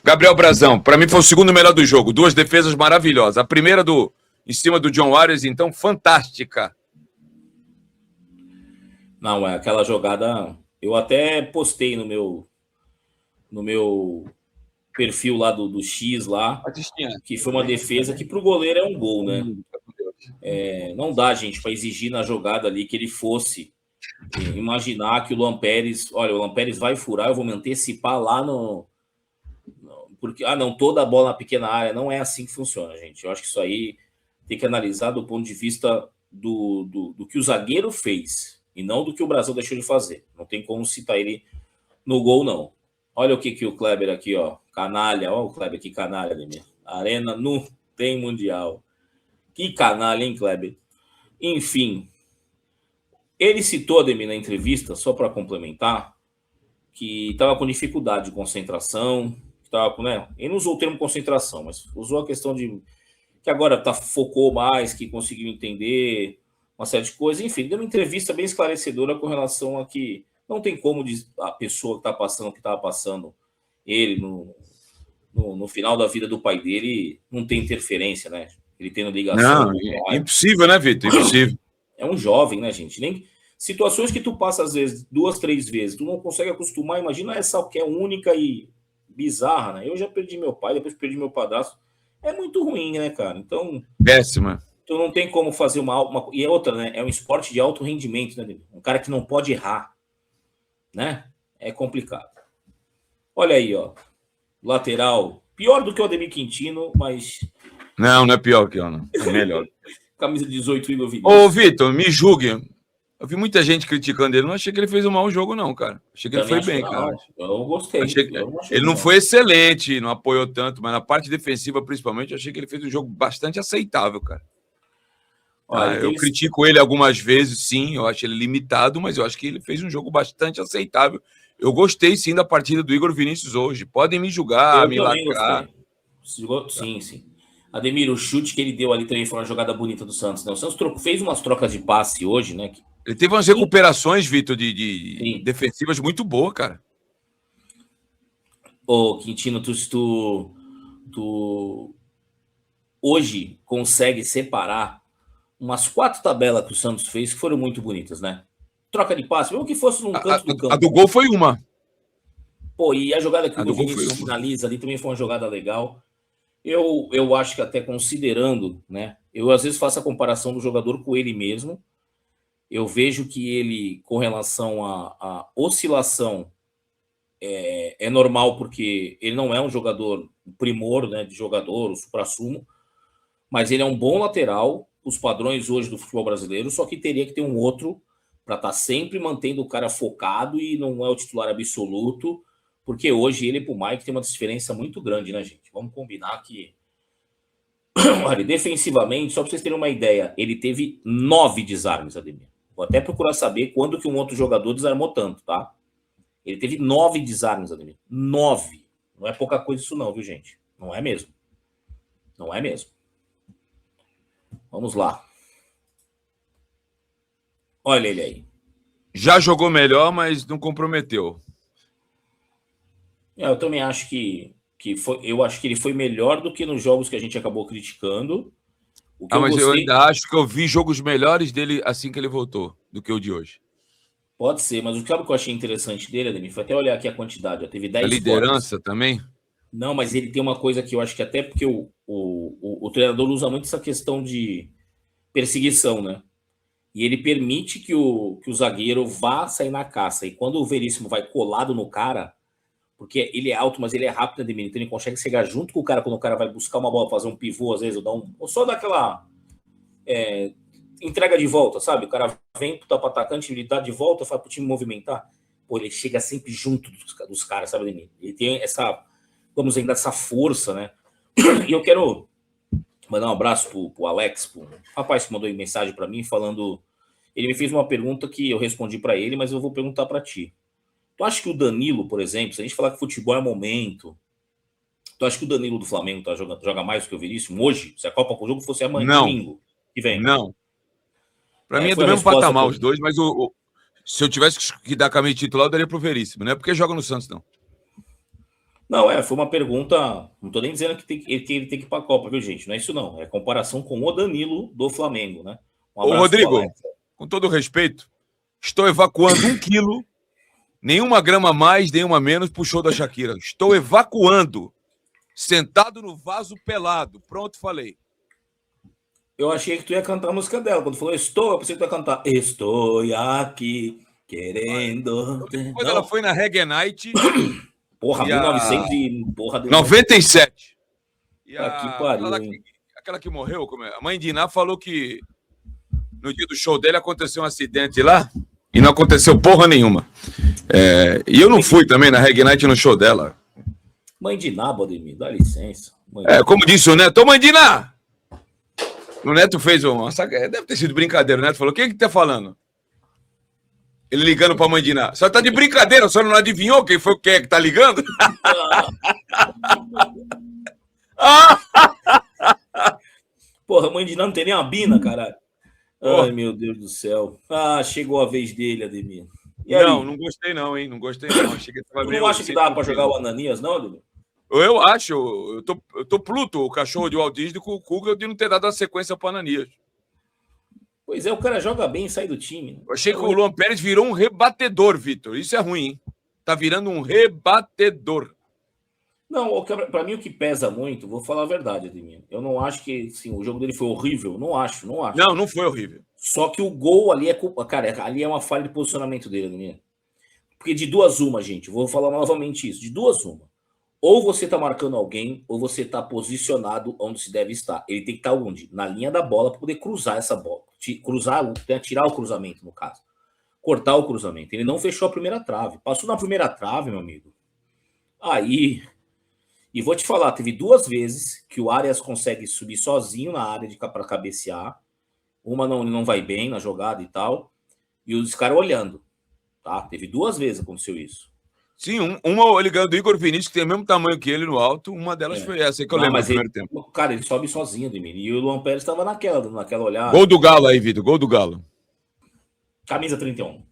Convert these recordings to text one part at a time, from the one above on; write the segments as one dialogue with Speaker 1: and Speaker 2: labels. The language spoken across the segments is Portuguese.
Speaker 1: Gabriel Brazão, para mim foi o segundo melhor do jogo. 2 defesas maravilhosas. A primeira em cima do John Arias, então, fantástica.
Speaker 2: Não, aquela jogada... Eu até postei no meu perfil lá do X lá, que foi uma defesa que pro goleiro é um gol, né? Não dá, gente, para exigir na jogada ali que ele fosse imaginar que o Luan Pérez... Olha, o Luan Pérez vai furar, eu vou me antecipar lá porque, não, toda a bola na pequena área. Não é assim que funciona, gente. Eu acho que isso aí tem que analisar do ponto de vista do que o zagueiro fez e não do que o Brasil deixou de fazer. Não tem como citar ele no gol, não. Olha o que o Kleber aqui, ó. Canalha. Olha o Kleber aqui, canalha, Ademir. Arena não tem mundial. Que canalha, hein, Kleber? Enfim. Ele citou, Ademir, na entrevista, só para complementar, que estava com dificuldade de concentração. Ele não usou o termo concentração, mas usou a questão de que agora focou mais, que conseguiu entender uma série de coisas. Enfim, deu uma entrevista bem esclarecedora com relação a que não tem como a pessoa que está passando o que estava passando, ele no final da vida do pai dele, não tem interferência, né? Ele tendo ligação.
Speaker 1: Não, impossível, né, Vitor? Impossível.
Speaker 2: É um jovem, né, gente? Nem situações que tu passa, às vezes, 2, 3 vezes, tu não consegue acostumar. Imagina essa que é única e bizarra, né? Eu já perdi meu pai, depois perdi meu padrasto. É muito ruim, né, cara? Então...
Speaker 1: Péssima.
Speaker 2: Tu não tem como fazer uma... E é outra, né? É um esporte de alto rendimento, né? Um cara que não pode errar, né? É complicado. Olha aí, ó. Lateral. Pior do que o Ademir Quintino, mas...
Speaker 1: Não é pior que eu, não. É melhor.
Speaker 2: Camisa 18, Igor Vinícius.
Speaker 1: Ô, Vitor, me julgue. Eu vi muita gente criticando ele. Não achei que ele fez um mau jogo, não, cara. Achei que ele foi bem, cara.
Speaker 2: Eu gostei.
Speaker 1: Ele não foi excelente, não apoiou tanto, mas na parte defensiva, principalmente, eu achei que ele fez um jogo bastante aceitável, cara. Eu critico ele algumas vezes, sim. Eu acho ele limitado, mas eu acho que ele fez um jogo bastante aceitável. Eu gostei, sim, da partida do Igor Vinícius hoje. Podem me julgar, me lacrar.
Speaker 2: Sim. Ademir, o chute que ele deu ali também foi uma jogada bonita do Santos, né? O Santos fez umas trocas de passe hoje, né?
Speaker 1: Ele teve umas recuperações, Vitor, de defensivas muito boas, cara.
Speaker 2: Ô, Quintino, tu hoje consegue separar umas 4 tabelas que o Santos fez que foram muito bonitas, né? Troca de passe, mesmo que fosse num canto do campo.
Speaker 1: A do gol foi uma.
Speaker 2: Pô, e a jogada que o Vinícius finaliza ali também foi uma jogada legal. Eu acho que até considerando, né? Eu às vezes faço a comparação do jogador com ele mesmo. Eu vejo que ele, com relação à oscilação, é normal, porque ele não é um jogador primor, né, de jogador, o suprassumo, mas ele é um bom lateral, os padrões hoje do futebol brasileiro, só que teria que ter um outro para estar sempre mantendo o cara focado e não é o titular absoluto, porque hoje ele pro Mike tem uma diferença muito grande, né, gente? Vamos combinar que... Olha, defensivamente, só para vocês terem uma ideia, ele teve 9 desarmes, Ademir. Vou até procurar saber quando que um outro jogador desarmou tanto, tá? Ele teve 9 desarmes, Ademir. 9. Não é pouca coisa isso não, viu, gente? Não é mesmo. Não é mesmo. Vamos lá. Olha ele aí.
Speaker 1: Já jogou melhor, mas não comprometeu.
Speaker 2: Eu também acho que foi... Eu acho que ele foi melhor do que nos jogos que a gente acabou criticando.
Speaker 1: Mas eu ainda acho que eu vi jogos melhores dele assim que ele voltou, do que o de hoje.
Speaker 2: Pode ser, mas o que eu achei interessante dele, Ademir, foi até olhar aqui a quantidade. Teve 10
Speaker 1: a liderança
Speaker 2: cortes.
Speaker 1: Também?
Speaker 2: Não, mas ele tem uma coisa que eu acho que até porque o treinador usa muito essa questão de perseguição, né? E ele permite que o zagueiro vá sair na caça. E quando o Veríssimo vai colado no cara, porque ele é alto, mas ele é rápido, Ademir, então ele consegue chegar junto com o cara quando o cara vai buscar uma bola, fazer um pivô, às vezes, ou só dar aquela entrega de volta, sabe? O cara vem para o atacante, ele dá de volta, faz para o time movimentar. Pô, ele chega sempre junto dos caras, sabe, Ademir? Ele tem essa, vamos dizer, essa força, né? E eu quero mandar um abraço pro Alex, pro rapaz que mandou mensagem para mim, falando... Ele me fez uma pergunta que eu respondi para ele, mas eu vou perguntar para ti. Tu acha que o Danilo, por exemplo, se a gente falar que futebol é momento, tu acha que o Danilo do Flamengo joga mais do que o Veríssimo hoje? Se a Copa com o jogo fosse amanhã, domingo que vem?
Speaker 1: Não. Para mim é do mesmo patamar os dois, mas se eu tivesse que dar caminho titular, eu daria pro Veríssimo. Não é porque joga no Santos, não.
Speaker 2: Não, foi uma pergunta. Não tô nem dizendo que ele tem que ir pra Copa, viu, gente? Não é isso, não. É comparação com o Danilo do Flamengo, né? Um
Speaker 1: Ô, Rodrigo, com todo respeito, estou evacuando 1 quilo, nenhuma grama mais, nenhuma menos pro show da Shakira. Estou evacuando, sentado no vaso pelado. Pronto, falei.
Speaker 2: Eu achei que tu ia cantar a música dela. Quando falou estou, eu pensei que tu ia cantar Estou aqui querendo...
Speaker 1: Quando ela foi na Reggae Night...
Speaker 2: Porra, 1900 e... Porra,
Speaker 1: 97. E
Speaker 2: aqui pariu,
Speaker 1: aquela que morreu, a mãe de Iná falou que no dia do show dele aconteceu um acidente lá e não aconteceu porra nenhuma. E eu não fui também na Reggae Night no show dela.
Speaker 2: Mãe de Iná, Bodemir, dá licença.
Speaker 1: Como disse o Neto, ô mãe de Iná! O Neto fez uma... Deve ter sido brincadeira. O Neto falou, quem que tá falando? Ele ligando pra mãe de Iná. Só tá de brincadeira, só não adivinhou quem é que tá ligando?
Speaker 2: Porra, mãe de Iná não tem nem uma bina, caralho. Ai, meu Deus do céu. Chegou a vez dele, Ademir.
Speaker 1: Não gostei não, hein? Não gostei não.
Speaker 2: Tu não acha que dá pra jogar o Ananias, não, Ademir?
Speaker 1: Eu acho. Eu tô Pluto, o cachorro de Walt Disney, com o Kuga de não ter dado a sequência pro Ananias.
Speaker 2: Pois é, o cara joga bem e sai do time. Né?
Speaker 1: Eu achei que o Luan Pérez virou um rebatedor, Vitor. Isso é ruim, hein? Tá virando um rebatedor.
Speaker 2: Não, para mim o que pesa muito, vou falar a verdade, Ademir. Eu não acho que sim, o jogo dele foi horrível. Não acho.
Speaker 1: Não foi horrível.
Speaker 2: Só que o gol ali é culpa. Cara, ali é uma falha de posicionamento dele, Ademir. Porque de duas uma, gente, vou falar novamente isso. De duas uma. Ou você tá marcando alguém, ou você tá posicionado onde se deve estar. Ele tem que estar onde? Na linha da bola para poder cruzar essa bola. Tirar o cruzamento, no caso. Cortar o cruzamento. Ele não fechou a primeira trave. Passou na primeira trave, meu amigo. Aí... E vou te falar, teve 2 vezes que o Arias consegue subir sozinho na área para cabecear. Uma não vai bem na jogada e tal. E os caras olhando. Tá? Teve 2 vezes que aconteceu isso.
Speaker 1: Sim, uma ele ganhou do Igor Vinícius, que tem o mesmo tamanho que ele no alto. Uma delas foi essa que eu lembro no primeiro tempo.
Speaker 2: Cara, ele sobe sozinho, Ademir. E o Luan Pérez estava naquela olhada.
Speaker 1: Gol do Galo aí, Vitor. Gol do Galo.
Speaker 2: Camisa 31.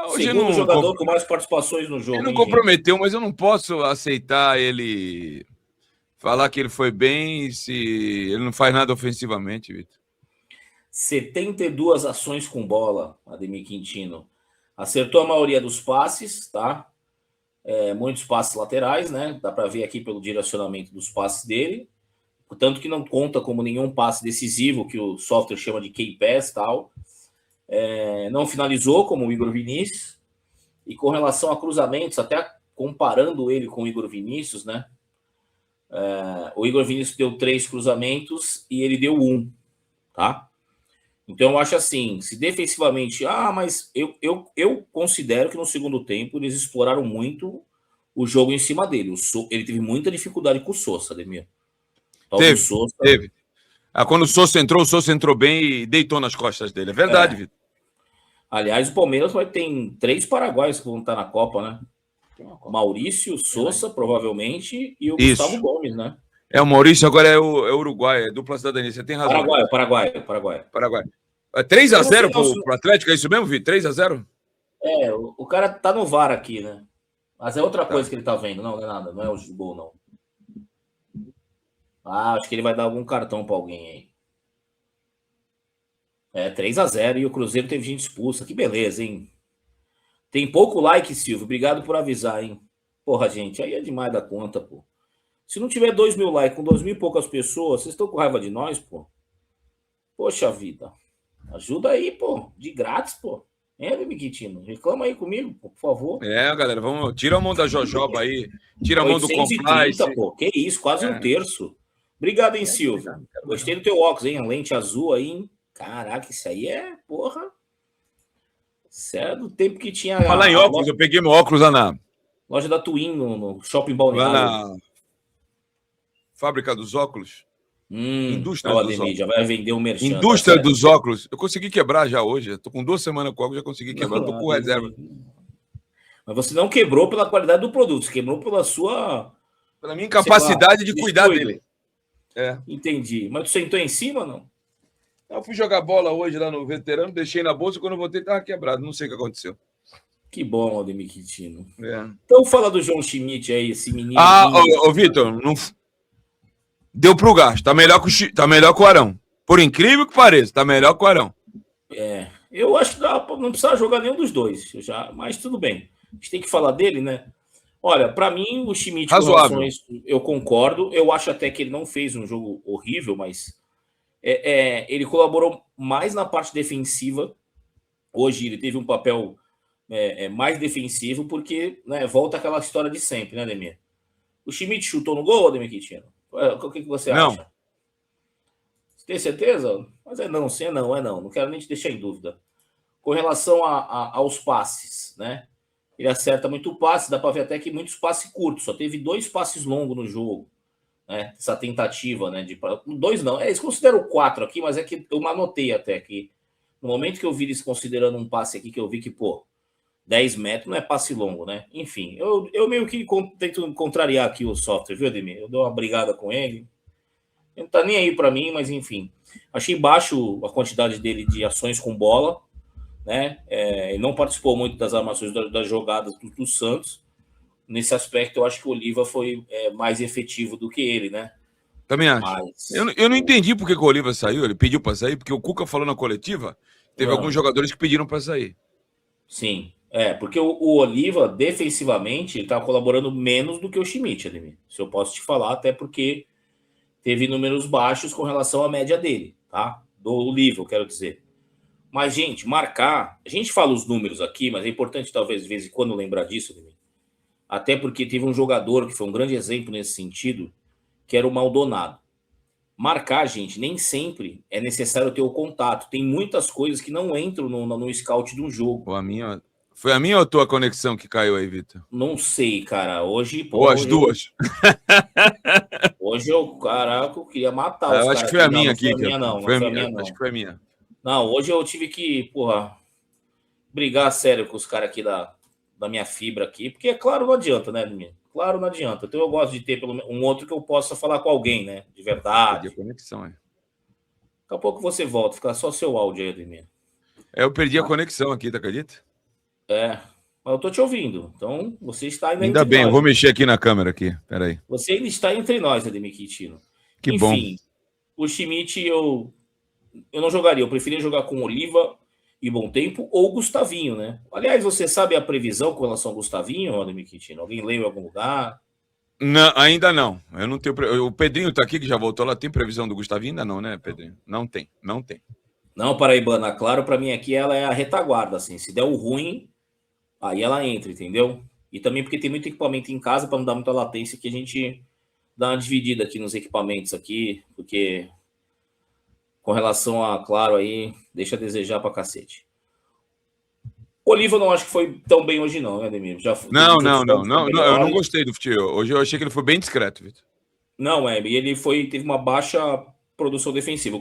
Speaker 1: Hoje
Speaker 2: segundo jogador com mais participações no jogo.
Speaker 1: Ele não comprometeu, mas eu não posso aceitar ele falar que ele foi bem se ele não faz nada ofensivamente, Vitor.
Speaker 2: 72 ações com bola, Ademir Quintino. Acertou a maioria dos passes, tá? Muitos passes laterais, né? Dá para ver aqui pelo direcionamento dos passes dele. Portanto que não conta como nenhum passe decisivo, que o software chama de key pass e tal. Não finalizou como o Igor Vinícius. E com relação a cruzamentos, até comparando ele com o Igor Vinícius, né? O Igor Vinícius deu 3 cruzamentos e ele deu 1, tá? Então eu acho assim, se defensivamente... mas eu considero que no segundo tempo eles exploraram muito o jogo em cima dele. Ele teve muita dificuldade com o Sousa, Ademir.
Speaker 1: Teve. Quando o Sousa entrou bem e deitou nas costas dele. É verdade, Vitor.
Speaker 2: Aliás, o Palmeiras ter 3 paraguaios que vão estar na Copa, né? Maurício, Sousa, provavelmente, e o Gustavo Gomes, né?
Speaker 1: O Maurício agora é o Uruguai, é dupla cidadania. Você tem razão.
Speaker 2: Paraguai.
Speaker 1: 3-0 pro Atlético, é isso mesmo, Vitor? 3-0?
Speaker 2: O cara tá no VAR aqui, né? Mas é outra coisa que ele tá vendo. Não é nada, não é o gol, não. Acho que ele vai dar algum cartão pra alguém aí. 3-0 e o Cruzeiro teve gente expulsa. Que beleza, hein? Tem pouco like, Silvio. Obrigado por avisar, hein? Porra, gente, aí é demais da conta, pô. Se não tiver 2.000 likes com 2.000 e poucas pessoas, vocês estão com raiva de nós, pô? Poxa vida. Ajuda aí, pô. De grátis, pô. Miquitino? Reclama aí comigo, pô, por favor.
Speaker 1: Galera, vamos... Tira a mão da Jojoba aí. Tira a mão do compliance.
Speaker 2: Pô. Que isso, quase um terço. Obrigado, hein, Silvio. Gostei do teu óculos, hein? A lente azul aí, hein? Caraca, isso aí porra. Isso é do tempo que tinha...
Speaker 1: Falar em óculos, eu peguei meu óculos lá na...
Speaker 2: Loja da Twin, no Shopping Balneário.
Speaker 1: Lá na fábrica dos óculos. Indústria dos óculos.
Speaker 2: Já vai vender o merchan.
Speaker 1: Indústria dos óculos. Eu consegui quebrar já hoje. Estou com 2 semanas com óculos, já consegui quebrar. Estou com reserva.
Speaker 2: Mas você não quebrou pela qualidade do produto, você quebrou pela sua...
Speaker 1: Pela minha incapacidade de cuidar dele.
Speaker 2: Entendi. Mas tu sentou em cima, não?
Speaker 1: Eu fui jogar bola hoje lá no veterano, deixei na bolsa, quando eu voltei estava quebrado. Não sei o que aconteceu.
Speaker 2: Que bom, Ademir Quintino.
Speaker 1: É.
Speaker 2: Então fala do João Schmidt aí, esse menino.
Speaker 1: Ô Vitor, não... deu pro gasto. Tá melhor que o Arão. Por incrível que pareça, tá melhor que o Arão.
Speaker 2: Eu acho que não precisa jogar nenhum dos dois, mas tudo bem. A gente tem que falar dele, né? Olha, para mim, o Schmidt,
Speaker 1: razoável.
Speaker 2: Eu concordo. Eu acho até que ele não fez um jogo horrível, mas ele colaborou mais na parte defensiva. Hoje ele teve um papel mais defensivo, porque, né, volta aquela história de sempre, né, Ademir? O Schmidt chutou no gol, Ademir Quintino? O que você acha? Você tem certeza? Mas não, sim, não. Não quero nem te deixar em dúvida. Com relação aos passes, né? Ele acerta muito passe, dá para ver até que muitos passes curtos, só teve 2 passes longos no jogo, né? Essa tentativa, né? 2 não, eles consideram 4 aqui, mas é que eu anotei até que no momento que eu vi eles considerando um passe aqui, que eu vi que, 10 metros não é passe longo, né? Enfim, eu meio que tento contrariar aqui o software, viu, Ademir? Eu dou uma brigada com ele. Ele não tá nem aí para mim, mas enfim. Achei baixo a quantidade dele de ações com bola, né? Ele não participou muito das armações das jogadas do Santos. Nesse aspecto, eu acho que o Oliva foi mais efetivo do que ele, né?
Speaker 1: Também acho. Mas... Eu não entendi por que o Oliva saiu. Ele pediu para sair, porque o Cuca falou na coletiva, teve alguns jogadores que pediram para sair.
Speaker 2: Sim, porque o Oliva, defensivamente, ele tá colaborando menos do que o Schmidt, Ademir. Se eu posso te falar, até porque teve números baixos com relação à média dele, tá? Do Oliva, eu quero dizer. Mas, gente, marcar... A gente fala os números aqui, mas é importante, talvez, de vez em quando, lembrar disso, Ademir. Até porque teve um jogador que foi um grande exemplo nesse sentido, que era o Maldonado. Marcar, gente, nem sempre é necessário ter o contato. Tem muitas coisas que não entram no scout de um jogo.
Speaker 1: Foi a minha ou a tua conexão que caiu aí, Vitor?
Speaker 2: Não sei, cara. Hoje...
Speaker 1: Ou as duas?
Speaker 2: Hoje eu queria matar os caras.
Speaker 1: Eu acho que foi a minha aqui.
Speaker 2: Não foi a minha, não.
Speaker 1: Acho que foi a minha.
Speaker 2: Não, hoje eu tive que, brigar sério com os caras aqui da minha fibra aqui, porque, claro, não adianta, né, Ademir? Claro, não adianta. Então eu gosto de ter pelo menos um outro que eu possa falar com alguém, né? De verdade.
Speaker 1: Perdi a conexão,
Speaker 2: Daqui a pouco você volta, fica só seu áudio aí, Ademir.
Speaker 1: Eu perdi a conexão aqui, tá acredita?
Speaker 2: Mas eu tô te ouvindo. Então, você está
Speaker 1: ainda bem, eu vou mexer aqui na câmera aqui. Peraí.
Speaker 2: Você ainda está entre nós, Ademir Quintino.
Speaker 1: Que bom.
Speaker 2: Enfim, o Schmidt eu não jogaria. Eu preferia jogar com Oliva e Bom Tempo ou Gustavinho, né? Aliás, você sabe a previsão com relação ao Gustavinho, Ademir Quintino? Alguém leu em algum lugar?
Speaker 1: Não, ainda não. Eu não tenho. O Pedrinho tá aqui, que já voltou lá. Tem previsão do Gustavinho? Ainda não, né, Pedrinho? Não tem.
Speaker 2: Não, Paraibana. Claro, para mim aqui ela é a retaguarda, assim. Se der o ruim, aí ela entra, entendeu? E também porque tem muito equipamento em casa, para não dar muita latência, que a gente dá uma dividida aqui nos equipamentos aqui, porque com relação a, claro, aí, deixa a desejar pra cacete. O Oliva eu não acho que foi tão bem hoje não, né, Ademir?
Speaker 1: Não, eu não gostei do futebol. Hoje eu achei que ele foi bem discreto, Vitor.
Speaker 2: Não, e ele teve uma baixa produção defensiva.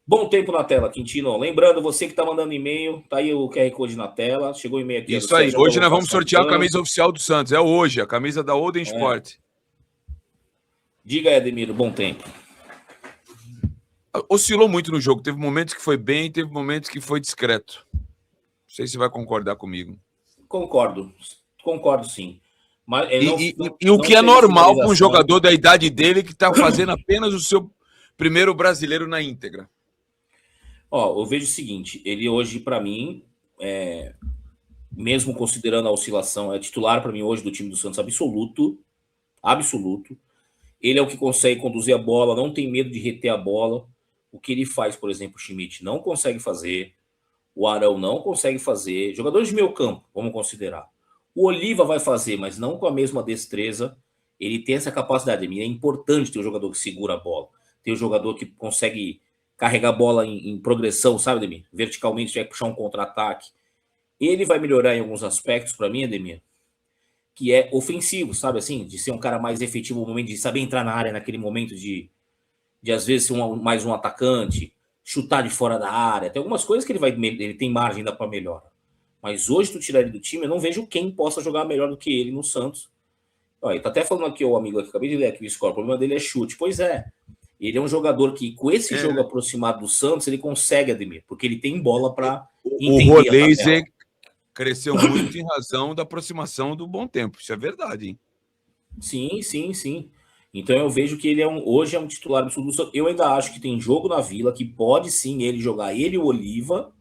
Speaker 2: Bom tempo na tela, Quintino. Lembrando, você que tá mandando e-mail, tá aí o QR Code na tela, chegou o e-mail aqui.
Speaker 1: Isso aí, hoje nós vamos sortear a camisa oficial do Santos, é hoje, a camisa da Oden Sport.
Speaker 2: Diga aí, Ademir, bom tempo.
Speaker 1: Oscilou muito no jogo, teve momentos que foi bem, teve momentos que foi discreto. Não sei se vai concordar comigo.
Speaker 2: Concordo sim. Mas
Speaker 1: o que é normal para um jogador da idade dele que está fazendo apenas o seu primeiro brasileiro na íntegra.
Speaker 2: Eu vejo o seguinte, ele hoje, para mim, mesmo considerando a oscilação, é titular para mim hoje do time do Santos absoluto. Ele é o que consegue conduzir a bola, não tem medo de reter a bola. O que ele faz, por exemplo, o Schmidt não consegue fazer, o Arão não consegue fazer, jogadores de meio campo, vamos considerar. O Oliva vai fazer, mas não com a mesma destreza. Ele tem essa capacidade. É importante ter um jogador que segura a bola, ter um jogador que consegue carregar a bola em progressão, sabe, Ademir? Verticalmente, tiver que puxar um contra-ataque. Ele vai melhorar em alguns aspectos para mim, Ademir, que é ofensivo, sabe assim? De ser um cara mais efetivo no momento de saber entrar na área naquele momento de às vezes ser mais um atacante, chutar de fora da área. Tem algumas coisas que ele tem margem ainda para melhora. Mas hoje, tu tirar ele do time, eu não vejo quem possa jogar melhor do que ele no Santos. Olha, tá até falando aqui o amigo que acabei de ler aqui o score, o problema dele é chute. Pois é, ele é um jogador que com esse jogo aproximado do Santos, ele consegue, Ademir, porque ele tem bola para entender
Speaker 1: o Rodeiser, cresceu muito em razão da aproximação do bom tempo. Isso é verdade, hein?
Speaker 2: Sim. Então eu vejo que ele hoje é um titular absoluto. Eu ainda acho que tem jogo na Vila que pode sim ele jogar, ele e o Oliva,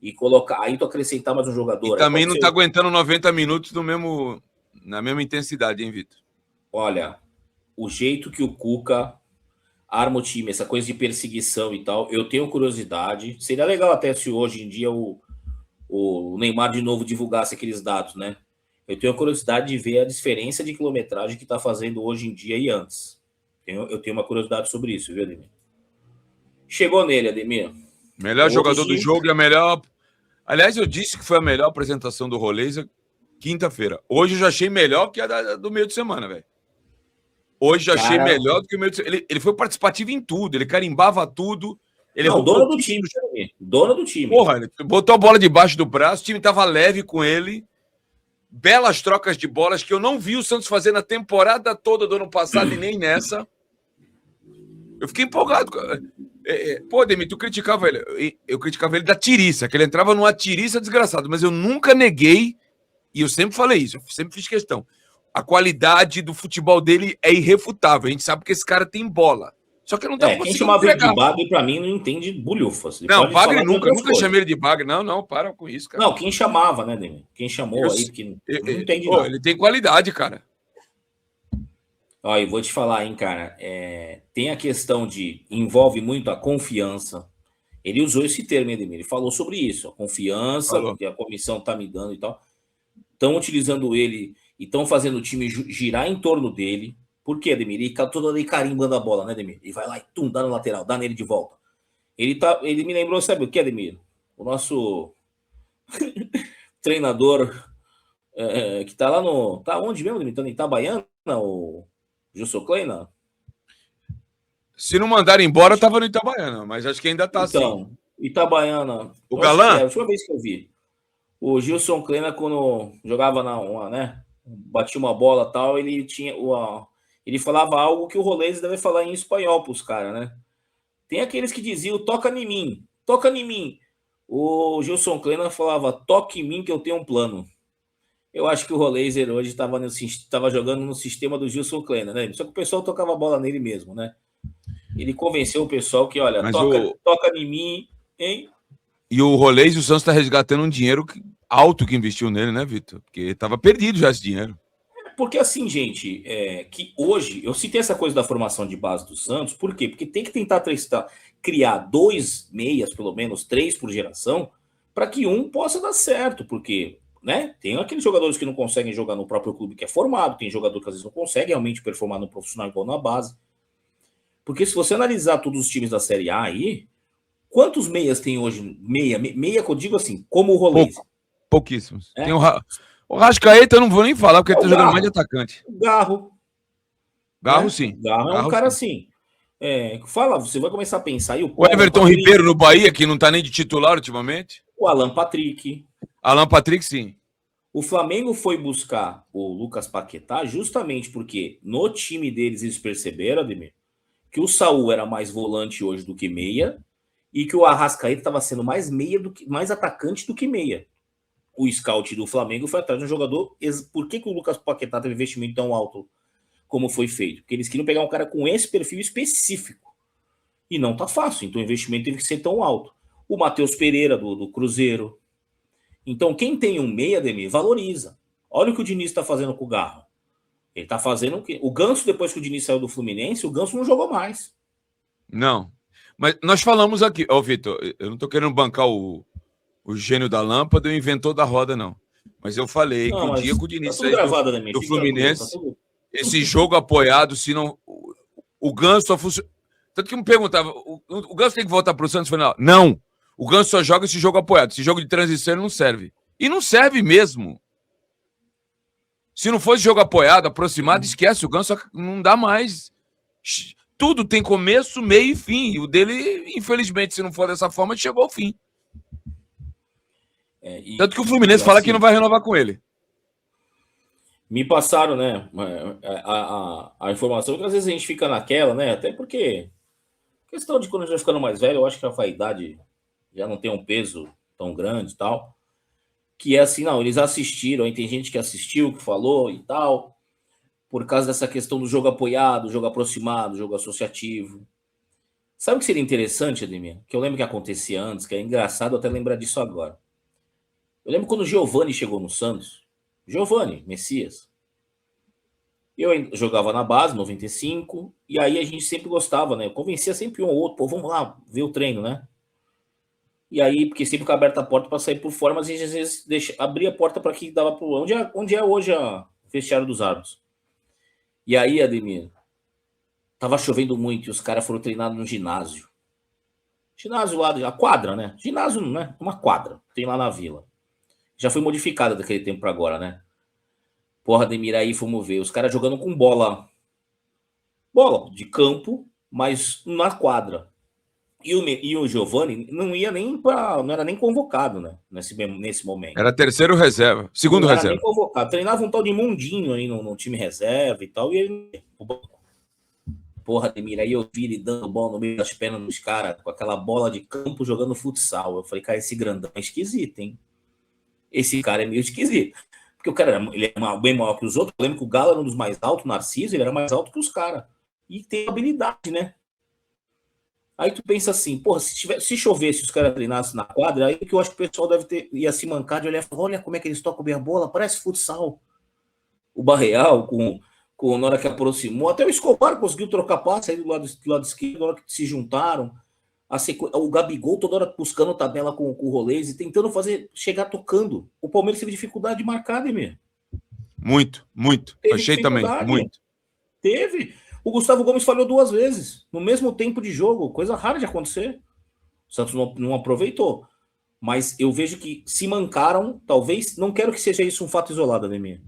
Speaker 2: e colocar. Aí tu acrescentar mais um jogador.
Speaker 1: E também não tá aguentando 90 minutos na mesma intensidade, hein, Vitor?
Speaker 2: Olha, o jeito que o Cuca arma o time, essa coisa de perseguição e tal, eu tenho curiosidade. Seria legal até se hoje em dia o Neymar de novo divulgasse aqueles dados, né? Eu tenho curiosidade de ver a diferença de quilometragem que está fazendo hoje em dia e antes. Eu tenho uma curiosidade sobre isso, viu, Ademir? Chegou nele, Ademir.
Speaker 1: Melhor jogador do jogo e a melhor... Aliás, eu disse que foi a melhor apresentação do Roleza quinta-feira. Hoje eu já achei melhor que a do meio de semana, velho. Hoje já achei melhor do que o meio de semana. Ele foi participativo em tudo, ele carimbava tudo. Ele
Speaker 2: dono do time, dono do time.
Speaker 1: Porra, ele botou a bola debaixo do braço, o time tava leve com ele. Belas trocas de bolas que eu não vi o Santos fazer na temporada toda do ano passado e nem nessa. Eu fiquei empolgado. Pô, Demi, tu criticava ele. Eu criticava ele da tiriça, que ele entrava numa tiriça desgraçada, mas eu nunca neguei, e eu sempre falei isso, eu sempre fiz questão. A qualidade do futebol dele é irrefutável. A gente sabe que esse cara tem bola. Só que eu não tá conseguindo.
Speaker 2: Quem chamava ele de bagre, pra mim, não entende bulhufas.
Speaker 1: Não, bagre nunca chamei ele de bagre. Não, para com isso, cara.
Speaker 2: Não, quem chamava, né, Demi? Quem chamou aí, que não entende não.
Speaker 1: Ele tem qualidade, cara.
Speaker 2: Ó, eu vou te falar, hein, cara. Tem a questão envolve muito a confiança. Ele usou esse termo, Edmir. Ele falou sobre isso. A confiança que a comissão tá me dando e tal. Estão utilizando ele e estão fazendo o time girar em torno dele. Por quê, Ademir? Ele fica todo ali carimbando a bola, né, Ademir? Ele vai lá e dá no lateral, dá nele de volta. Ele me lembrou, sabe o que, Ademir? O nosso treinador que tá lá no... Tá onde mesmo, Ademir? Tá em Itabaiana, o Gilson Kleina?
Speaker 1: Se não mandaram embora, tava no Itabaiana, mas acho que ainda tá
Speaker 2: então,
Speaker 1: assim. Itabaiana.
Speaker 2: O Galã? A última vez que eu vi. O Gilson Kleina, quando jogava né? Batia uma bola e tal, ele tinha ele falava algo que o Rolês deve falar em espanhol para os caras, né? Tem aqueles que diziam, toca em mim. O Gilson Kleina falava, toque em mim que eu tenho um plano. Eu acho que o Rolês hoje estava jogando no sistema do Gilson Kleina, né? Só que o pessoal tocava a bola nele mesmo, né? Ele convenceu o pessoal que, olha, toca em mim, hein?
Speaker 1: E o Rolês, o Santos está resgatando um dinheiro alto que investiu nele, né, Vitor? Porque estava perdido já esse dinheiro.
Speaker 2: Porque assim, gente, que hoje, eu citei essa coisa da formação de base do Santos, por quê? Porque tem que tentar criar 2 meias, pelo menos 3 por geração, para que um possa dar certo, porque, né, tem aqueles jogadores que não conseguem jogar no próprio clube que é formado, tem jogador que às vezes não consegue realmente performar no profissional igual na base. Porque se você analisar todos os times da Série A aí, quantos meias tem hoje? Meia que eu digo assim, como o Rolês.
Speaker 1: Pouquíssimos. Tem o Rascaeta, eu não vou nem falar, porque ele tá jogando mais de atacante.
Speaker 2: Garro,
Speaker 1: sim.
Speaker 2: Garro é um cara assim. Você vai começar a pensar. E
Speaker 1: o Everton Ribeiro no Bahia, que não tá nem de titular ultimamente.
Speaker 2: O Alan Patrick.
Speaker 1: Alan Patrick, sim.
Speaker 2: O Flamengo foi buscar o Lucas Paquetá justamente porque no time deles eles perceberam, Ademir, que o Saul era mais volante hoje do que meia e que o Arrascaeta estava sendo mais mais atacante do que meia. O scout do Flamengo foi atrás de um jogador. Por que o Lucas Paquetá teve investimento tão alto como foi feito? Porque eles queriam pegar um cara com esse perfil específico. E não tá fácil, então o investimento teve que ser tão alto. O Matheus Pereira, do Cruzeiro. Então, quem tem um meia, Ademir, valoriza. Olha o que o Diniz está fazendo com o Garro. Ele tá fazendo o quê? O Ganso, depois que o Diniz saiu do Fluminense, o Ganso não jogou mais.
Speaker 1: Não. Mas nós falamos aqui, Vitor, eu não tô querendo bancar o gênio da lâmpada e o inventor da roda, não. Mas eu falei que o dia que o Diniz saiu do Fluminense, esse jogo apoiado, se não... O Ganso só funciona... Tanto que me perguntava, o Ganso tem que voltar pro Santos? Falei, não. O Ganso só joga esse jogo apoiado. Esse jogo de transição ele não serve. E não serve mesmo. Se não fosse jogo apoiado, aproximado, esquece. O Ganso não dá mais. Tudo tem começo, meio e fim. E o dele, infelizmente, se não for dessa forma, chegou ao fim. Tanto que o Fluminense fala que não vai renovar com ele.
Speaker 2: Me passaram, né, a informação, que às vezes a gente fica naquela, né, até porque questão de quando a gente vai ficando mais velho, eu acho que a vaidade já não tem um peso tão grande e tal, que é assim, não, eles assistiram, aí tem gente que assistiu, que falou e tal, por causa dessa questão do jogo apoiado, jogo aproximado, jogo associativo. Sabe o que seria interessante, Ademir? Que eu lembro que acontecia antes, que é engraçado até lembrar disso agora. Eu lembro quando o Giovani chegou no Santos. Giovani, Messias. Eu jogava na base, 95, e aí a gente sempre gostava, né? Eu convencia sempre um ou outro, pô, vamos lá ver o treino, né? E aí, porque sempre ficava aberta a porta para sair por fora, mas a gente às vezes abria a porta para que dava para onde é hoje a vestiário dos árbitros. E aí, Ademir, tava chovendo muito e os caras foram treinados no ginásio. Ginásio lá, a quadra, né? Ginásio, né? Uma quadra, tem lá na vila. Já foi modificada daquele tempo para agora, né? Porra, Ademir, aí fomos ver. Os caras jogando com bola. Bola de campo, mas na quadra. E o Giovani não ia nem para. Não era nem convocado, né? Nesse momento.
Speaker 1: Era terceiro reserva. Segundo
Speaker 2: não
Speaker 1: reserva.
Speaker 2: Era nem convocado. Treinava um tal de Mundinho aí no time reserva e tal. E ele. Porra, Ademir, aí eu vi ele dando bola no meio das pernas dos caras, com aquela bola de campo jogando futsal. Eu falei, cara, esse grandão é esquisito, hein? Esse cara é meio esquisito. Porque o cara ele é bem maior que os outros. Eu lembro que o Galo era um dos mais altos, o Narciso, ele era mais alto que os caras. E tem habilidade, né? Aí tu pensa assim, porra, se chovesse, os caras treinassem na quadra, aí que eu acho que o pessoal ia se mancar de olhar e falar, olha como é que eles tocam bem a bola, parece futsal. O Barreal, na hora que aproximou, até o Escobar conseguiu trocar passe aí do lado esquerdo, na hora que se juntaram. O Gabigol toda hora buscando tabela com o Rolês e tentando chegar tocando. O Palmeiras teve dificuldade de marcar, Ademir.
Speaker 1: Muito. Achei também, muito.
Speaker 2: Teve. O Gustavo Gomes falhou 2 vezes, no mesmo tempo de jogo, coisa rara de acontecer. O Santos não aproveitou. Mas eu vejo que se mancaram, talvez, não quero que seja isso um fato isolado, Ademir,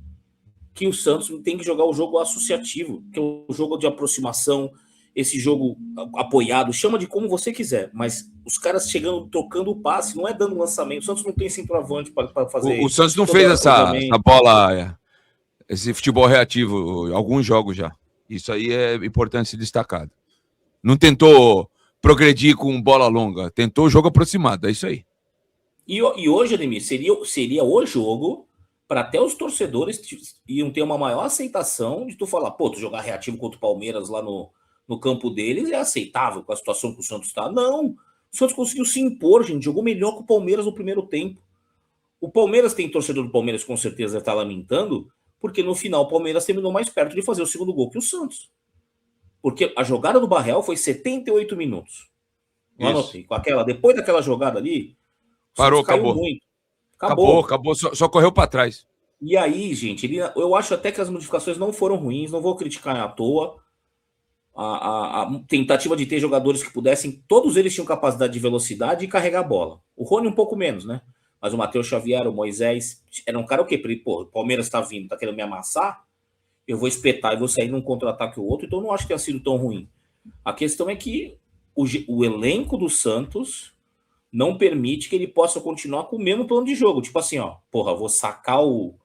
Speaker 2: que o Santos tem que jogar o jogo associativo, que é o jogo de aproximação, esse jogo apoiado, chama de como você quiser, mas os caras chegando, trocando o passe, não é dando lançamento. O Santos não tem centroavante para fazer
Speaker 1: isso. O Santos não fez essa bola, esse futebol reativo, alguns jogos já. Isso aí é importante ser destacado. Não tentou progredir com bola longa, tentou jogo aproximado, é isso aí.
Speaker 2: E hoje, Ademir, seria o jogo para até os torcedores iam ter uma maior aceitação de tu falar, pô, tu jogar reativo contra o Palmeiras lá no campo deles é aceitável com a situação que o Santos está. Não, o Santos conseguiu se impor, gente, jogou melhor que o Palmeiras no primeiro tempo. O Palmeiras tem torcedor do Palmeiras com certeza está lamentando, porque no final o Palmeiras terminou mais perto de fazer o segundo gol que o Santos. Porque a jogada do Barreal foi 78 minutos. Não anotei. Depois daquela jogada ali,
Speaker 1: parou, acabou.
Speaker 2: Muito.
Speaker 1: Acabou. Só correu para trás.
Speaker 2: E aí, gente, eu acho até que as modificações não foram ruins, não vou criticar à toa. A tentativa de ter jogadores que pudessem, todos eles tinham capacidade de velocidade e carregar a bola. O Rony um pouco menos, né? Mas o Matheus Xavier, o Moisés, era um cara o quê? Pô, o Palmeiras tá vindo, tá querendo me amassar, eu vou espetar e vou sair num contra-ataque ou outro, então eu não acho que tenha sido tão ruim. A questão é que o elenco do Santos não permite que ele possa continuar com o mesmo plano de jogo. Tipo assim, ó, porra, vou sacar o...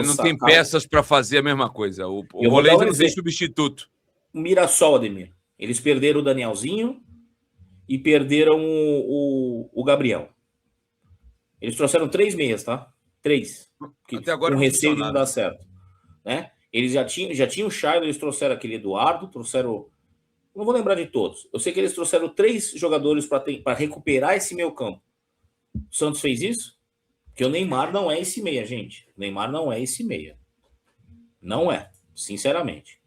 Speaker 1: não tem peças para fazer a mesma coisa. O Rolês não tem substituto.
Speaker 2: O Mirassol, Ademir. Eles perderam o Danielzinho e perderam o Gabriel. Eles trouxeram 3 meias, tá? 3.
Speaker 1: Até agora
Speaker 2: com receio de não dar certo. Né? Eles já tinham o Charles, eles trouxeram aquele Eduardo, trouxeram... Não vou lembrar de todos. Eu sei que eles trouxeram 3 jogadores para recuperar esse meio campo. O Santos fez isso? Porque o Neymar não é esse meia, gente. O Neymar não é esse meia. Não é, sinceramente.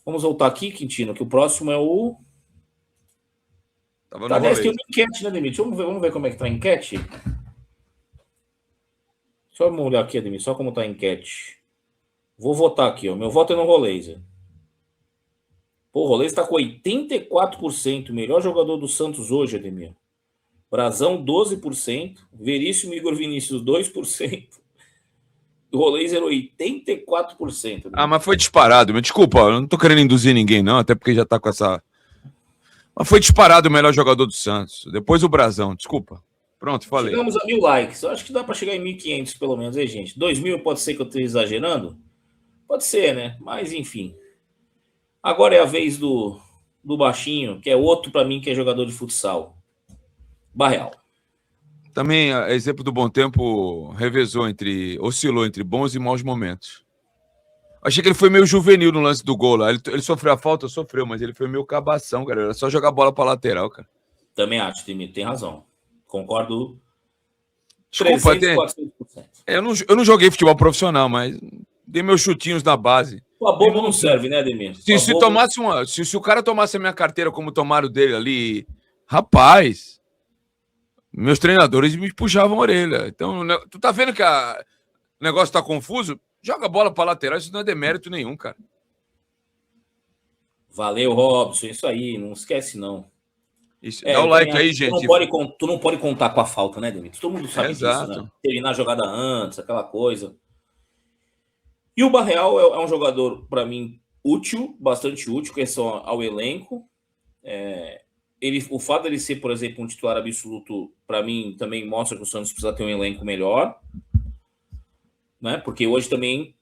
Speaker 2: Vamos voltar aqui, Quintino, que o próximo é o... Aliás, tem uma enquete, né, Demir? Vamos ver como é que tá a enquete. Só vamos olhar aqui, Ademir, só como tá a enquete. Vou votar aqui, ó. Meu voto é no Rolês. Pô, o Rolês tá com 84%. Melhor jogador do Santos hoje, Ademir. Brazão, 12%. Veríssimo Igor Vinícius, 2%. O Rolês era 84%.
Speaker 1: Ademir. Mas foi disparado. Desculpa, eu não tô querendo induzir ninguém, não. Até porque já tá com essa... Mas foi disparado o melhor jogador do Santos. Depois o Brazão, desculpa. Pronto, falei.
Speaker 2: Chegamos a 1.000 likes. Eu acho que dá para chegar em 1.500 pelo menos, aí, gente. 2.000 pode ser que eu esteja exagerando? Pode ser, né? Mas, enfim. Agora é a vez do baixinho, que é outro para mim que é jogador de futsal. Barreal.
Speaker 1: Também, exemplo do bom tempo, oscilou entre bons e maus momentos. Achei que ele foi meio juvenil no lance do gol lá. Ele sofreu a falta, mas ele foi meio cabação, cara. Era só jogar a bola pra lateral, cara.
Speaker 2: Também acho, tem razão. Concordo.
Speaker 1: Desculpa, 400%. Eu não joguei futebol profissional, mas dei meus chutinhos na base.
Speaker 2: A bobo não serve, né, Ademir?
Speaker 1: Se o cara tomasse a minha carteira como tomaram dele ali, rapaz, meus treinadores me puxavam a orelha. Então, tu tá vendo que o negócio tá confuso? Joga a bola pra lateral, isso não é demérito nenhum, cara.
Speaker 2: Valeu, Robson, isso aí, não esquece, não.
Speaker 1: Dá o like aí, gente.
Speaker 2: Tu não pode contar com a falta, né, Demetrio? Todo mundo sabe disso, né? Terminar a jogada antes, aquela coisa. E o Barreal é um jogador, para mim, útil, bastante útil, com relação ao elenco. O fato dele ser, por exemplo, um titular absoluto, para mim, também mostra que o Santos precisa ter um elenco melhor. Né? Porque hoje também,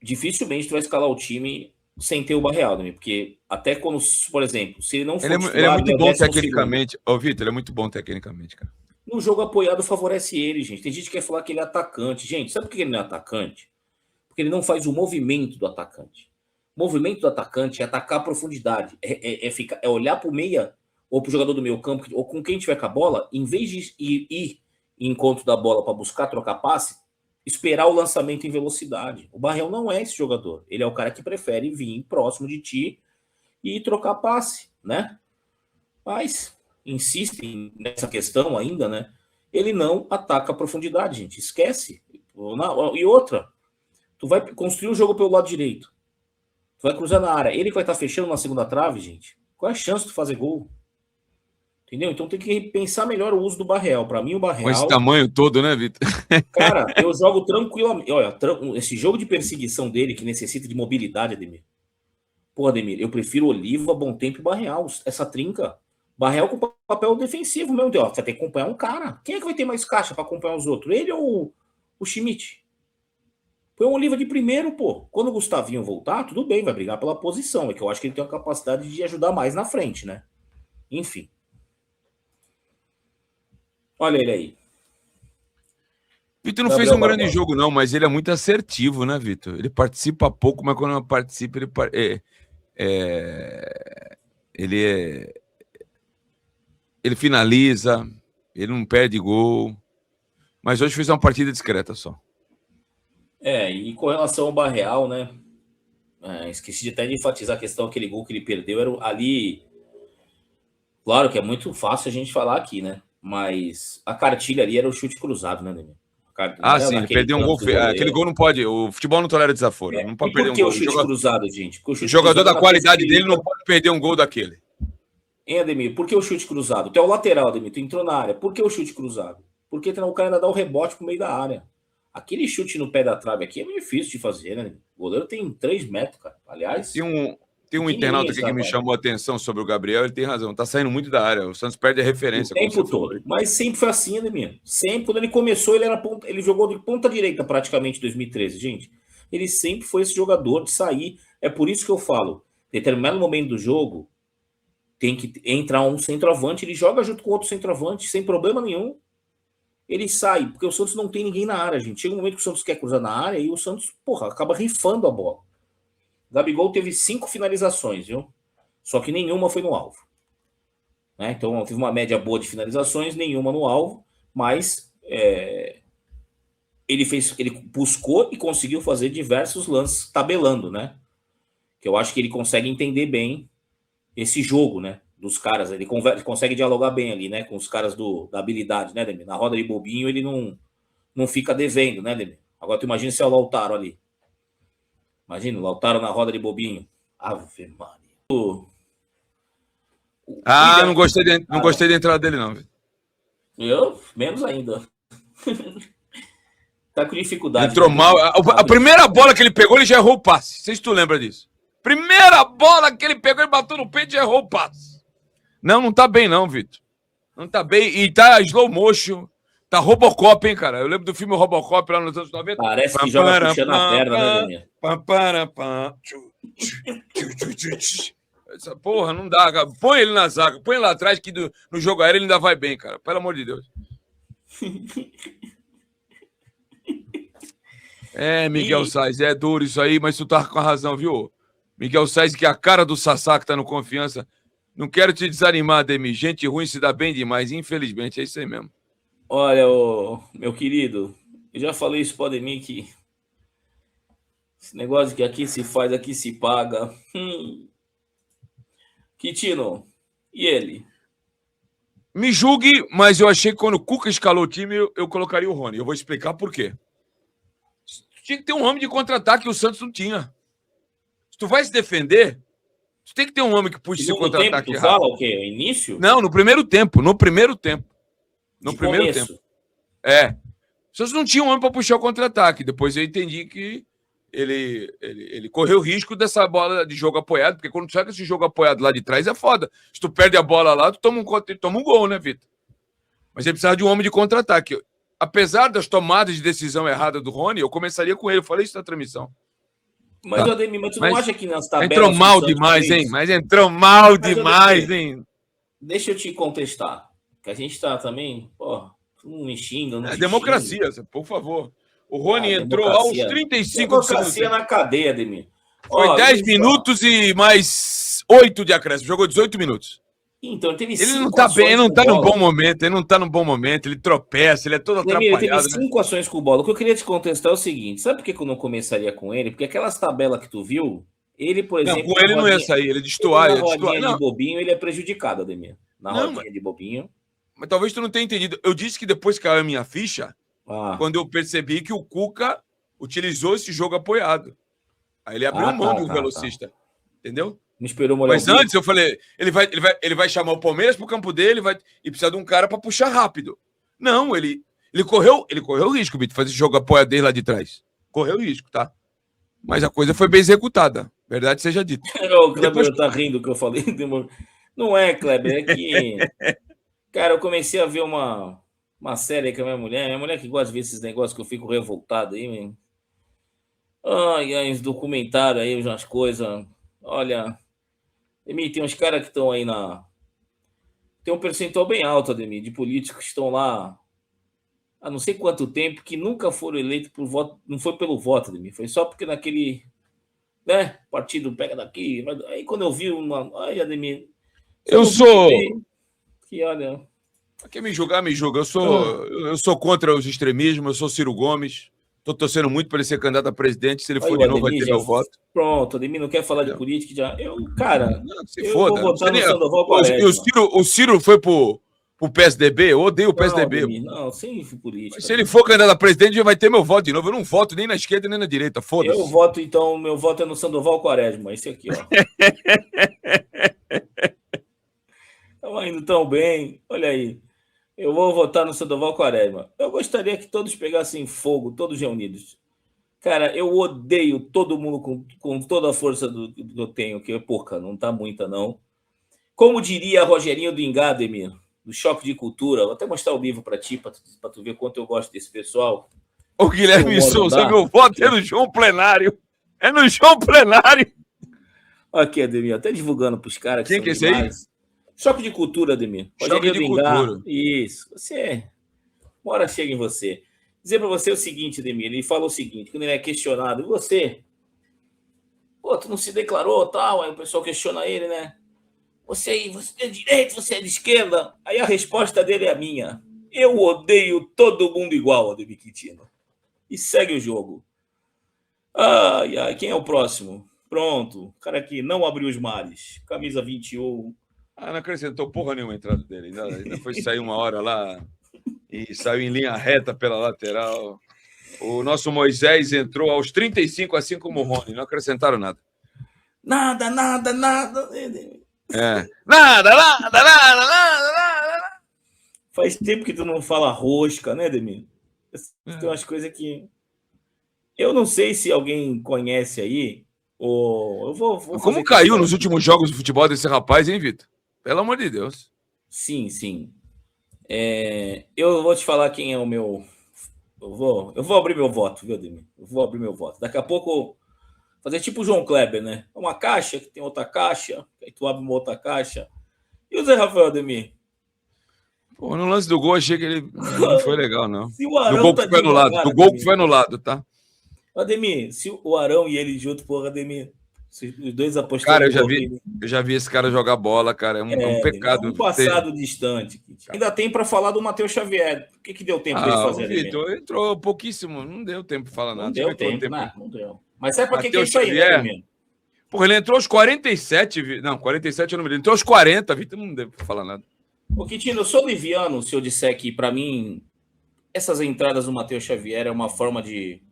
Speaker 2: dificilmente tu vai escalar o time sem ter o Barreal, né? Porque até quando, por exemplo, se ele não for titular...
Speaker 1: Ele é muito bom tecnicamente. Ô, Vitor, ele é muito bom tecnicamente, cara.
Speaker 2: No jogo apoiado favorece ele, gente. Tem gente que quer falar que ele é atacante. Gente, sabe por que ele não é atacante? Porque ele não faz o movimento do atacante. O movimento do atacante é atacar a profundidade. É olhar para o meia ou para o jogador do meio campo, ou com quem tiver com a bola, em vez de ir em encontro da bola para buscar trocar passe, esperar o lançamento em velocidade. O Barreal não é esse jogador. Ele é o cara que prefere vir próximo de ti e trocar passe, né? Mas insistem nessa questão ainda, né? Ele não ataca a profundidade, gente. Esquece. E outra, tu vai construir o jogo pelo lado direito. Tu vai cruzar na área. Ele vai estar fechando na segunda trave, gente. Qual é a chance de tu fazer gol? Entendeu? Então tem que pensar melhor o uso do Barreal. Para mim, o Barreal...
Speaker 1: Com esse tamanho todo, né, Vitor?
Speaker 2: Cara, eu jogo tranquilamente. Olha, esse jogo de perseguição dele, que necessita de mobilidade, Ademir. Pô, Ademir, eu prefiro Oliva, Bom Tempo e Barreal. Essa trinca. Barreal com papel defensivo mesmo. Ó, vai ter que acompanhar um cara. Quem é que vai ter mais caixa para acompanhar os outros? Ele ou o Schmidt? Põe um Oliva de primeiro, pô. Quando o Gustavinho voltar, tudo bem, vai brigar pela posição. É que eu acho que ele tem uma capacidade de ajudar mais na frente, né? Enfim. Olha ele aí.
Speaker 1: Vitor não fez um grande jogo, não, mas ele é muito assertivo, né, Vitor? Ele participa pouco, mas quando participa, ele finaliza, ele não perde gol. Mas hoje fez uma partida discreta só.
Speaker 2: E com relação ao Barreal, né? Esqueci até de enfatizar a questão, aquele gol que ele perdeu era ali. Claro que é muito fácil a gente falar aqui, né? Mas a cartilha ali era o chute cruzado, né, Demi?
Speaker 1: Sim, ele perdeu um gol feio. Aquele gol não pode. O futebol não tolera desaforo. Não pode perder um gol.
Speaker 2: Por que o chute cruzado, gente?
Speaker 1: O jogador da qualidade dele não pode perder um gol daquele.
Speaker 2: Hein, Ademir? Por que o chute cruzado? Tu é o lateral, Ademir. Tu entrou na área. Por que o chute cruzado? Porque o cara ainda dá o rebote pro meio da área. Aquele chute no pé da trave aqui é muito difícil de fazer, né? O goleiro tem 3 metros, cara. Aliás...
Speaker 1: Tem um internauta aqui que me chamou a atenção sobre o Gabriel, ele tem razão, tá saindo muito da área, o Santos perde a referência.
Speaker 2: O tempo todo, mas sempre foi assim, Ademir. Sempre, quando ele começou, ele jogou de ponta direita praticamente em 2013, gente. Ele sempre foi esse jogador de sair, é por isso que eu falo, em determinado momento do jogo, tem que entrar um centroavante, ele joga junto com outro centroavante, sem problema nenhum. Ele sai, porque o Santos não tem ninguém na área, gente. Chega um momento que o Santos quer cruzar na área e o Santos, acaba rifando a bola. O Gabigol teve 5 finalizações, viu? Só que nenhuma foi no alvo. Né? Então, teve uma média boa de finalizações, nenhuma no alvo, mas ele buscou e conseguiu fazer diversos lances tabelando, né? Que eu acho que ele consegue entender bem esse jogo, né? Dos caras. Ele consegue dialogar bem ali, né? Com os caras da habilidade, né, Demir? Na roda de bobinho, ele não fica devendo, né, Demir? Agora, tu imagina se é o Lautaro ali. Imagina, o Lautaro na roda de bobinho. Ave Maria.
Speaker 1: Não gostei da entrada dele, não.
Speaker 2: Eu? Menos ainda. Tá com dificuldade.
Speaker 1: Entrou mal. A primeira bola que ele pegou, ele já errou o passe. Não sei se tu lembra disso. Primeira bola que ele pegou, ele bateu no peito e já errou o passe. Não tá bem, não, Vitor. Não tá bem. E tá slow motion. Tá Robocop, hein, cara? Eu lembro do filme Robocop lá nos anos 90.
Speaker 2: Parece que joga puxando a perna, né, Daniel?
Speaker 1: Essa porra, não dá, cara. Põe ele na zaga. Põe ele lá atrás que no jogo aéreo ele ainda vai bem, cara. Pelo amor de Deus. Miguel Sainz, é duro isso aí, mas tu tá com a razão, viu? Miguel Sainz, que é a cara do Sassá, que tá no Confiança. Não quero te desanimar, Ademir. Gente ruim se dá bem demais, infelizmente, é isso aí mesmo.
Speaker 2: Olha, meu querido, eu já falei isso pro Ademir que esse negócio que aqui se faz, aqui se paga. Quintino, e ele?
Speaker 1: Me julgue, mas eu achei que quando o Cuca escalou o time, eu colocaria o Rony. Eu vou explicar por quê. Tinha que ter um homem de contra-ataque que o Santos não tinha. Se tu vai se defender, tu tem que ter um homem que puxe esse contra-ataque
Speaker 2: rápido. Tu fala o quê? O início?
Speaker 1: Não, no primeiro tempo. No primeiro tempo. O Santos não tinha um homem para puxar o contra-ataque. Depois eu entendi que ele correu o risco dessa bola de jogo apoiado, porque quando tu sabe que esse jogo apoiado lá de trás é foda. Se tu perde a bola lá, tu toma um gol, né, Vitor? Mas ele precisava de um homem de contra-ataque. Apesar das tomadas de decisão errada do Rony, eu começaria com ele. Eu falei isso na transmissão.
Speaker 2: Mas, tá. Ademir, mas tu não acha que nas tabelas...
Speaker 1: Entrou mal demais, hein? Mas entrou mal demais, hein?
Speaker 2: Deixa eu te contestar. Que a gente tá também, não me xinga, não
Speaker 1: democracia, por favor. O Rony entrou aos 35
Speaker 2: democracia na cadeia, Ademir.
Speaker 1: Foi 10 minutos e mais 8 de acréscimo. Jogou 18 minutos.
Speaker 2: Então, ele
Speaker 1: não tá bem, ele não tá num bom momento, ele tropeça, ele é todo atrapalhado.
Speaker 2: Ele teve 5 ações com bola. O que eu queria te contestar é o seguinte, sabe por que eu não começaria com ele? Porque aquelas tabelas que tu viu, ele, por exemplo...
Speaker 1: Não, com ele não ia sair, ele destoar.
Speaker 2: Na rodinha de bobinho, ele é prejudicado, Ademir. Rodinha de bobinho.
Speaker 1: Mas talvez tu não tenha entendido. Eu disse que depois que caiu a minha ficha, quando eu percebi que o Cuca utilizou esse jogo apoiado. Aí ele abriu mão do velocista. Entendeu?
Speaker 2: Não esperou
Speaker 1: molhar. Mas antes eu falei, ele vai chamar o Palmeiras pro campo dele e precisa de um cara para puxar rápido. Não, ele correu o risco, Vitor, fazer esse jogo apoiado dele lá de trás. Correu o risco, tá? Mas a coisa foi bem executada. Verdade seja dita.
Speaker 2: O Kleber tá rindo que eu falei. Não é, Kleber, é que... Cara, eu comecei a ver uma série com a minha mulher que gosta de ver esses negócios que eu fico revoltado aí, man. Uns documentários aí, umas coisas. Olha, Ademir, tem uns caras que estão aí tem um percentual bem alto, Ademir, de políticos que estão lá há não sei quanto tempo, que nunca foram eleitos por voto, não foi pelo voto, Ademir, foi só porque naquele, né, partido pega daqui. Aí quando eu vi Ademir...
Speaker 1: Eu sou...
Speaker 2: Que olha...
Speaker 1: Quem me julgar, me julga. Eu sou contra os extremismos, eu sou Ciro Gomes. Estou torcendo muito para ele ser candidato a presidente. Se ele for de novo, vai ter meu voto.
Speaker 2: Pronto, Ademir não quer falar de política. Cara,
Speaker 1: eu vou votar no Sandoval Quaresma. O Ciro foi pro PSDB? Eu odeio o PSDB.
Speaker 2: Ademir, não, sem política.
Speaker 1: Mas se ele for candidato a presidente, já vai ter meu voto de novo. Eu não voto nem na esquerda nem na direita. Foda-se.
Speaker 2: Eu voto, então, meu voto é no Sandoval Quaresma. Esse aqui, ó. Estão indo tão bem. Olha aí. Eu vou votar no Sandoval Quaresma. Eu gostaria que todos pegassem fogo, todos reunidos. Cara, eu odeio todo mundo com toda a força que eu tenho, que é pouca, não tá muita, não. Como diria Rogerinho do Ingá, Ademir, do Choque de Cultura, vou até mostrar o livro para ti, para tu ver quanto eu gosto desse pessoal.
Speaker 1: Ô, Guilherme Souza, meu voto é no João Plenário. É no João Plenário.
Speaker 2: Aqui, Ademir, até divulgando pros caras.
Speaker 1: Quem que é esse aí?
Speaker 2: Choque de Cultura, Ademir.
Speaker 1: Choque de Cultura.
Speaker 2: Isso. Você... Uma hora chega em você. Dizer para você o seguinte, Ademir. Ele fala o seguinte, quando ele é questionado. E você? Pô, tu não se declarou, tal? Aí o pessoal questiona ele, né? Você é de direita, você é de esquerda? Aí a resposta dele é a minha. Eu odeio todo mundo igual, Ademir Quintino. E segue o jogo. Ai, quem é o próximo? Pronto. O cara que não abriu os mares. Camisa 21.
Speaker 1: Não acrescentou porra nenhuma a entrada dele. Ainda foi sair uma hora lá e saiu em linha reta pela lateral. O nosso Moisés entrou aos 35, assim como o Rony. Não acrescentaram nada.
Speaker 2: Nada.
Speaker 1: Nada.
Speaker 2: Faz tempo que tu não fala rosca, né, Ademir? Tem umas coisas que... Eu não sei se alguém conhece aí. Eu vou
Speaker 1: como caiu nos últimos jogos de futebol desse rapaz, hein, Vitor? Pelo amor de Deus.
Speaker 2: Sim. Eu vou te falar quem é o meu... Eu vou abrir meu voto, viu, Ademir? Eu vou abrir meu voto. Daqui a pouco, fazer tipo o João Kleber, né? Uma caixa, que tem outra caixa, aí tu abre uma outra caixa. E o Zé Rafael, Ademir?
Speaker 1: Pô, no lance do gol, achei que ele não foi legal, não.
Speaker 2: Se o Arão
Speaker 1: do gol que foi anulado. Do gol que foi anulado, tá?
Speaker 2: Ademir, se o Arão e ele junto, porra, Ademir. Os dois apostaram.
Speaker 1: Cara, eu já vi esse cara jogar bola, cara. É um pecado.
Speaker 2: É um passado distante. Ainda tem para falar do Matheus Xavier. O que deu tempo dele fazer?
Speaker 1: Vitor, entrou pouquíssimo. Não deu tempo para falar nada.
Speaker 2: Não deu tempo. Não deu. Mas sabe para que é isso aí, né, Ademir?
Speaker 1: Porra, ele entrou aos 47. Não, 47 eu não me lembro. Ele entrou aos 40, Vitor. Não deu para falar nada.
Speaker 2: Ô, Quintino, eu sou liviano se eu disser que, para mim, essas entradas do Matheus Xavier é uma forma de,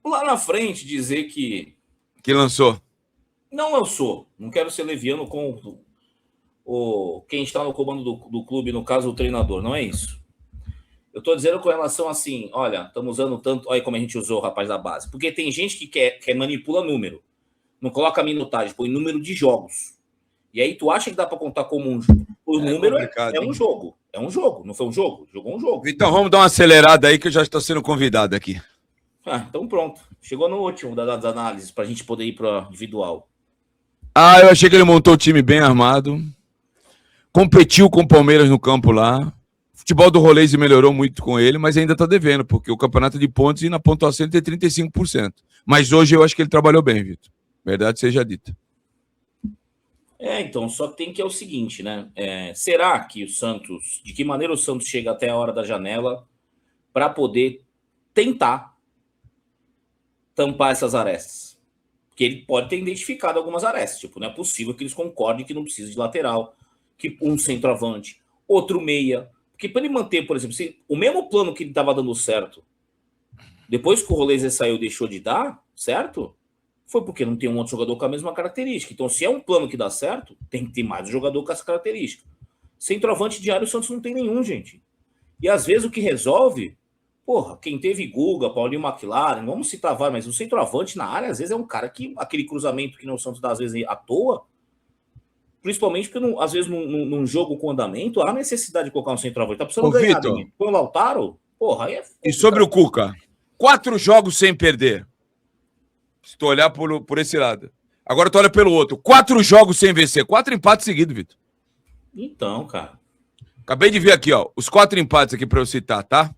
Speaker 2: lá na frente, dizer que
Speaker 1: lançou.
Speaker 2: Não lançou. Não quero ser leviano com quem está no comando do clube, no caso, o treinador. Não é isso. Eu estou dizendo com relação assim, olha, estamos usando tanto... Olha como a gente usou o rapaz da base. Porque tem gente que manipula número. Não coloca minutagem, põe número de jogos. E aí tu acha que dá para contar como um jogo. O número é um jogo. É um jogo. Não foi um jogo? Jogou um jogo.
Speaker 1: Então vamos dar uma acelerada aí que eu já estou sendo convidado aqui.
Speaker 2: Então pronto. Chegou no último das análises para a gente poder ir para individual.
Speaker 1: Eu achei que ele montou o time bem armado. Competiu com o Palmeiras no campo lá. O futebol do Roleze melhorou muito com ele, mas ainda está devendo, porque o campeonato de pontos e na pontuação ele tem 35%. Mas hoje eu acho que ele trabalhou bem, Vitor. Verdade seja dita.
Speaker 2: Então, só tem que é o seguinte, né? Será que o Santos, de que maneira o Santos chega até a hora da janela para poder tentar tampar essas arestas? Porque ele pode ter identificado algumas arestas. Tipo, não é possível que eles concordem que não precisa de lateral, que um centroavante, outro meia. Porque para ele manter, por exemplo, o mesmo plano que ele estava dando certo, depois que o Roleze saiu deixou de dar, certo? Foi porque não tem um outro jogador com a mesma característica. Então, se é um plano que dá certo, tem que ter mais um jogador com essa característica. Centroavante diário, o Santos não tem nenhum, gente. E às vezes o que resolve, quem teve Guga, Paulinho McLaren, vamos citar vários, mas o centroavante na área, às vezes é um cara que, aquele cruzamento que não o Santos dá, às vezes, à toa, principalmente porque, às vezes, num jogo com andamento, há necessidade de colocar um centroavante. Tá precisando ganhar, Vitor. Põe o Lautaro, aí é...
Speaker 1: E sobre o Cuca? 4 jogos sem perder. Se tu olhar por esse lado. Agora tu olha pelo outro. 4 jogos sem vencer. 4 empates seguidos, Vitor.
Speaker 2: Então, cara.
Speaker 1: Acabei de ver aqui, ó. Os 4 empates aqui pra eu citar, tá?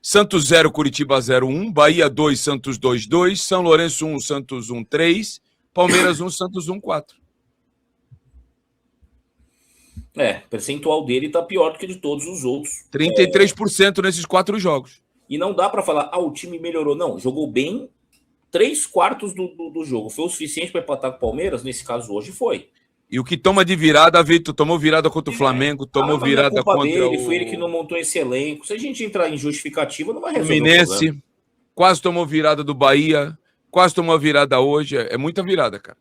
Speaker 1: Santos 0, Curitiba 0-1. Bahia 2, Santos 2-2. São Lourenço 1, Santos 1-3. Palmeiras 1, Santos 1-4.
Speaker 2: O percentual dele tá pior do que de todos os outros.
Speaker 1: 33% nesses 4 jogos.
Speaker 2: E não dá pra falar, o time melhorou. Não, jogou bem 3/4 do jogo. Foi o suficiente para empatar com o Palmeiras? Nesse caso, hoje foi.
Speaker 1: E o que toma de virada, Vitor, tomou virada contra o Flamengo, tomou virada contra
Speaker 2: dele, foi ele que não montou esse elenco. Se a gente entrar em justificativa, não vai resolver.
Speaker 1: Fluminense, quase tomou virada do Bahia, quase tomou virada hoje. É muita virada, cara.